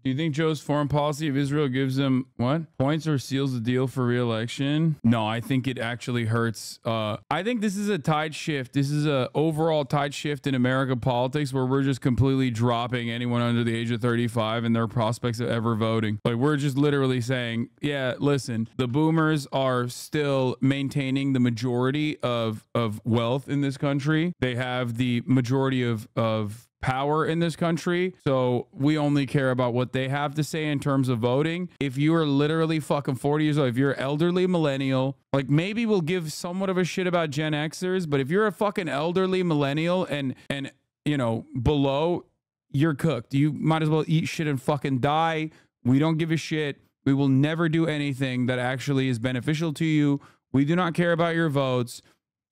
Do you think Joe's foreign policy of Israel gives him what? Points or seals the deal for re-election? No, I think it actually hurts. I think this is a tide shift. This is a overall tide shift in American politics where we're just completely dropping anyone under the age of 35 and their prospects of ever voting. Like, we're just literally saying, yeah, listen, the boomers are still maintaining the majority of wealth in this country. They have the majority of power in this country. So we only care about what they have to say in terms of voting. If you are literally fucking 40 years old, if you're elderly millennial, like maybe we'll give somewhat of a shit about Gen Xers, but if you're a fucking elderly millennial and you know, below, you're cooked. You might as well eat shit and fucking die. We don't give a shit. We will never do anything that actually is beneficial to you. We do not care about your votes.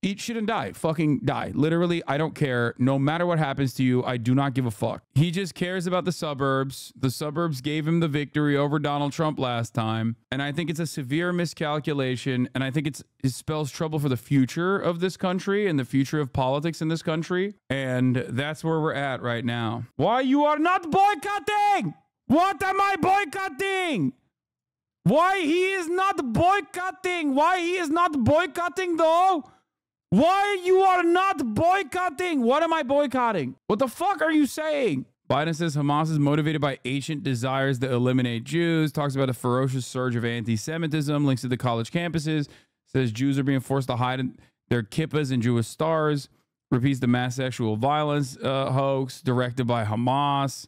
Eat shit and die. Fucking die. Literally, I don't care. No matter what happens to you, I do not give a fuck. He just cares about the suburbs. The suburbs gave him the victory over Donald Trump last time. And I think it's a severe miscalculation. And I think it spells trouble for the future of this country and the future of politics in this country. And that's where we're at right now. Why you are not boycotting? What am I boycotting? Why he is not boycotting? Why he is not boycotting though? Why you are not boycotting? What am I boycotting? What the fuck are you saying? Biden says Hamas is motivated by ancient desires to eliminate Jews. Talks about a ferocious surge of anti-Semitism. Links to the college campuses. Says Jews are being forced to hide their kippahs and Jewish stars. Repeats the mass sexual violence hoax directed by Hamas.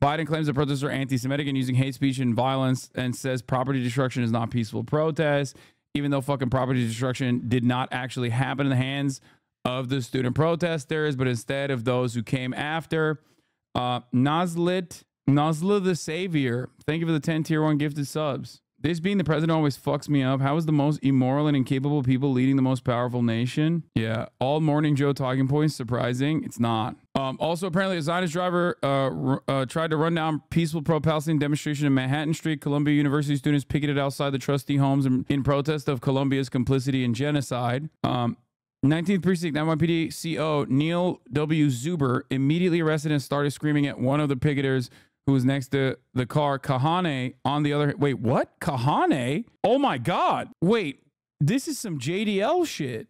Biden claims the protests are anti-Semitic and using hate speech and violence, and says property destruction is not peaceful protest. Even though fucking property destruction did not actually happen in the hands of the student protesters, but instead of those who came after. Nazla the Savior, thank you for the 10 tier 1 gifted subs. This being the president always fucks me up. How is the most immoral and incapable people leading the most powerful nation? Yeah, all morning Joe talking points. Surprising. It's not. Also, apparently a Zionist driver tried to run down peaceful pro-Palestinian demonstration in Manhattan Street. Columbia University students picketed outside the trustee homes in protest of Columbia's complicity in genocide. 19th Precinct NYPD CO Neil W. Zuber immediately arrested and started screaming at one of the picketers who was next to the car. Kahane on the other. Wait, what? Kahane? Oh my God. Wait, this is some JDL shit.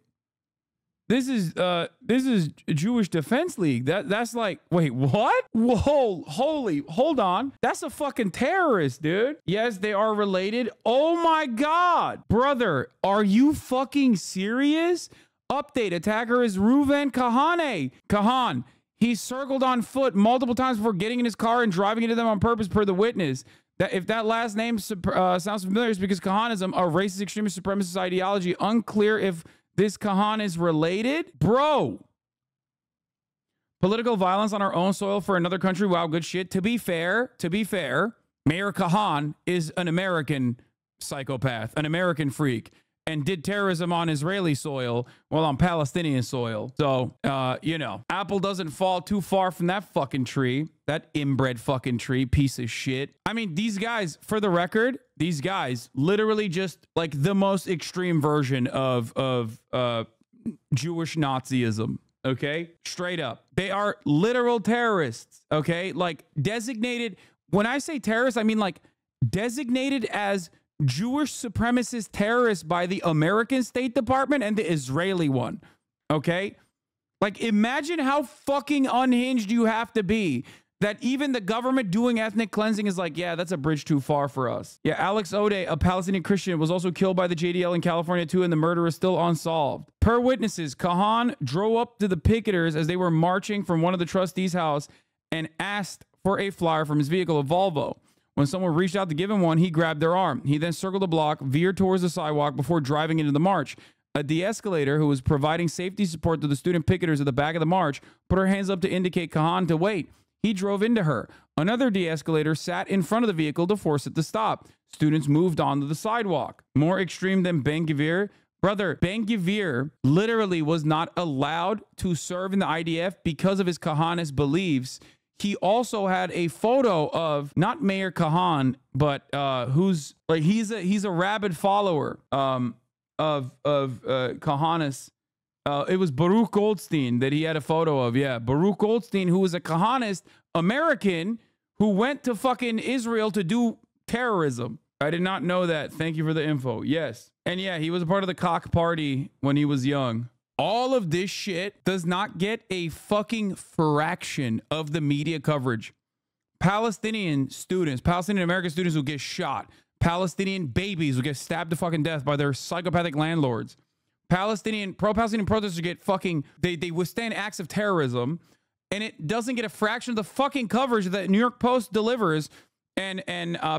This is Jewish Defense League. That's like, wait, what? Whoa, hold on. That's a fucking terrorist, dude. Yes, they are related. Oh my God. Brother, are you fucking serious? Update, attacker is Reuven Kahane. Kahan. He circled on foot multiple times before getting in his car and driving into them on purpose, per the witness. That if that last name sounds familiar, it's because Kahanism, a racist extremist supremacist ideology. Unclear if this Kahan is related. Bro. Political violence on our own soil for another country. Wow, good shit. To be fair, Mayor Kahan is an American psychopath, an American freak, and did terrorism on Israeli soil while on Palestinian soil. So, you know, apple doesn't fall too far from that fucking tree. That inbred fucking tree, piece of shit. I mean, these guys, for the record, these guys literally just like the most extreme version of Jewish Nazism. Okay, straight up. They are literal terrorists. Okay, like designated. When I say terrorists, I mean like designated as Jewish supremacist terrorists by the American State Department and the Israeli one. Okay? Like, imagine how fucking unhinged you have to be that even the government doing ethnic cleansing is like, yeah, that's a bridge too far for us. Yeah, Alex Ode, a Palestinian Christian, was also killed by the JDL in California too, and the murder is still unsolved. Per witnesses, Kahan drove up to the picketers as they were marching from one of the trustees' house and asked for a flyer from his vehicle, a Volvo. When someone reached out to give him one, he grabbed their arm. He then circled the block, veered towards the sidewalk before driving into the march. A de-escalator who was providing safety support to the student picketers at the back of the march put her hands up to indicate Kahan to wait. He drove into her. Another de-escalator sat in front of the vehicle to force it to stop. Students moved onto the sidewalk. More extreme than Ben-Gvir. Brother, Ben-Gvir literally was not allowed to serve in the IDF because of his Kahanist beliefs. He also had a photo of not Mayor Kahan, but who's like he's a rabid follower of Kahanist. It was Baruch Goldstein that he had a photo of. Yeah, Baruch Goldstein, who was a Kahanist American who went to fucking Israel to do terrorism. I did not know that. Thank you for the info. Yes. And yeah, he was a part of the cock party when he was young. All of this shit does not get a fucking fraction of the media coverage. Palestinian students, Palestinian American students who get shot. Palestinian babies who get stabbed to fucking death by their psychopathic landlords. Pro-Palestinian protesters who get fucking, they withstand acts of terrorism. And it doesn't get a fraction of the fucking coverage that New York Post delivers and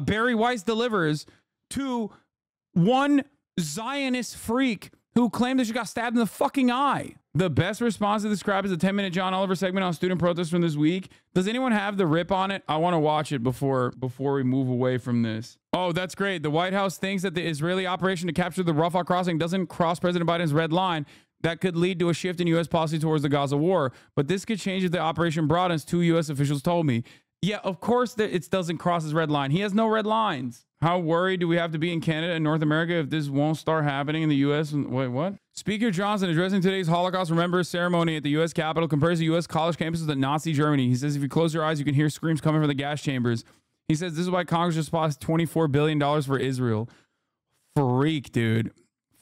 Barry Weiss delivers to one Zionist freak who claimed that she got stabbed in the fucking eye. The best response to this crap is a 10-minute John Oliver segment on student protests from this week. Does anyone have the rip on it? I want to watch it before we move away from this. Oh, that's great. The White House thinks that the Israeli operation to capture the Rafah crossing doesn't cross President Biden's red line. That could lead to a shift in U.S. policy towards the Gaza war. But this could change if the operation broadens, 2 U.S. officials told me. Yeah, of course it doesn't cross his red line. He has no red lines. How worried do we have to be in Canada and North America if this won't start happening in the U.S.? Wait, what? Speaker Johnson, addressing today's Holocaust Remembrance ceremony at the U.S. Capitol, compares the U.S. college campuses to Nazi Germany. He says if you close your eyes, you can hear screams coming from the gas chambers. He says this is why Congress just passed $24 billion for Israel. Freak, dude.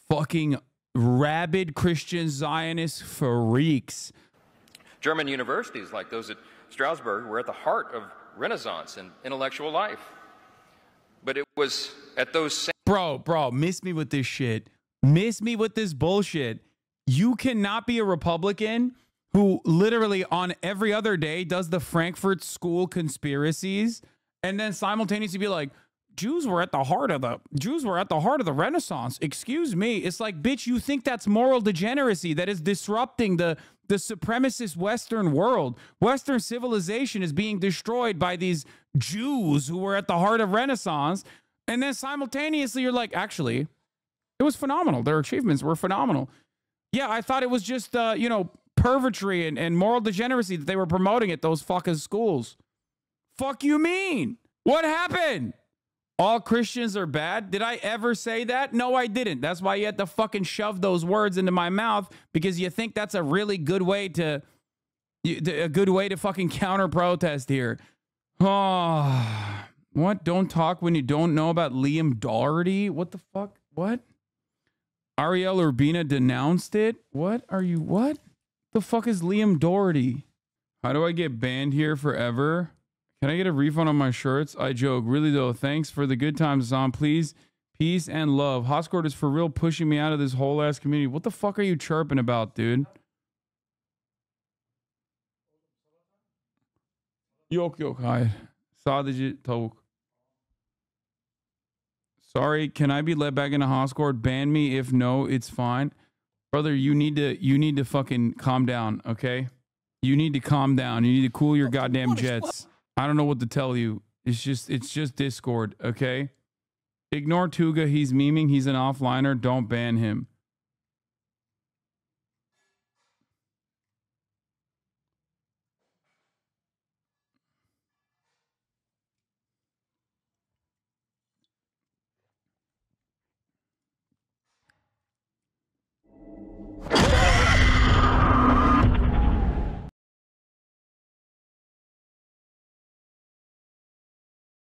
Fucking rabid Christian Zionist freaks. German universities like those at Strasbourg were at the heart of Renaissance and intellectual life. But it was at those same... Bro, miss me with this shit. Miss me with this bullshit. You cannot be a Republican who literally on every other day does the Frankfurt School conspiracies and then simultaneously be like, Jews were at the heart of the Renaissance. Excuse me. It's like, bitch, you think that's moral degeneracy that is disrupting the supremacist Western world. Western civilization is being destroyed by these Jews who were at the heart of Renaissance. And then simultaneously you're like, actually, it was phenomenal. Their achievements were phenomenal. Yeah, I thought it was just, pervertry and moral degeneracy that they were promoting at those fucking schools. Fuck you mean? What happened? All Christians are bad? Did I ever say that? No, I didn't. That's why you had to fucking shove those words into my mouth, because you think that's a really good way to fucking counter protest here. Oh, what? Don't talk when you don't know about Liam Doherty? What the fuck? What? Ariel Urbina denounced it? What? The fuck is Liam Doherty? How do I get banned here forever? Can I get a refund on my shirts? I joke. Really, though, thanks for the good times, Hassan. Please, peace and love. Hoscourt is for real pushing me out of this whole-ass community. What the fuck are you chirping about, dude? Yok, hi. Sadece tavuk. Sorry, can I be let back into Hoscourt? Ban me. If no, it's fine. Brother, you need to fucking calm down, okay? You need to calm down. You need to cool your goddamn jets. I don't know what to tell you. It's just Discord, okay? Ignore Tuga. He's memeing. He's an offliner. Don't ban him.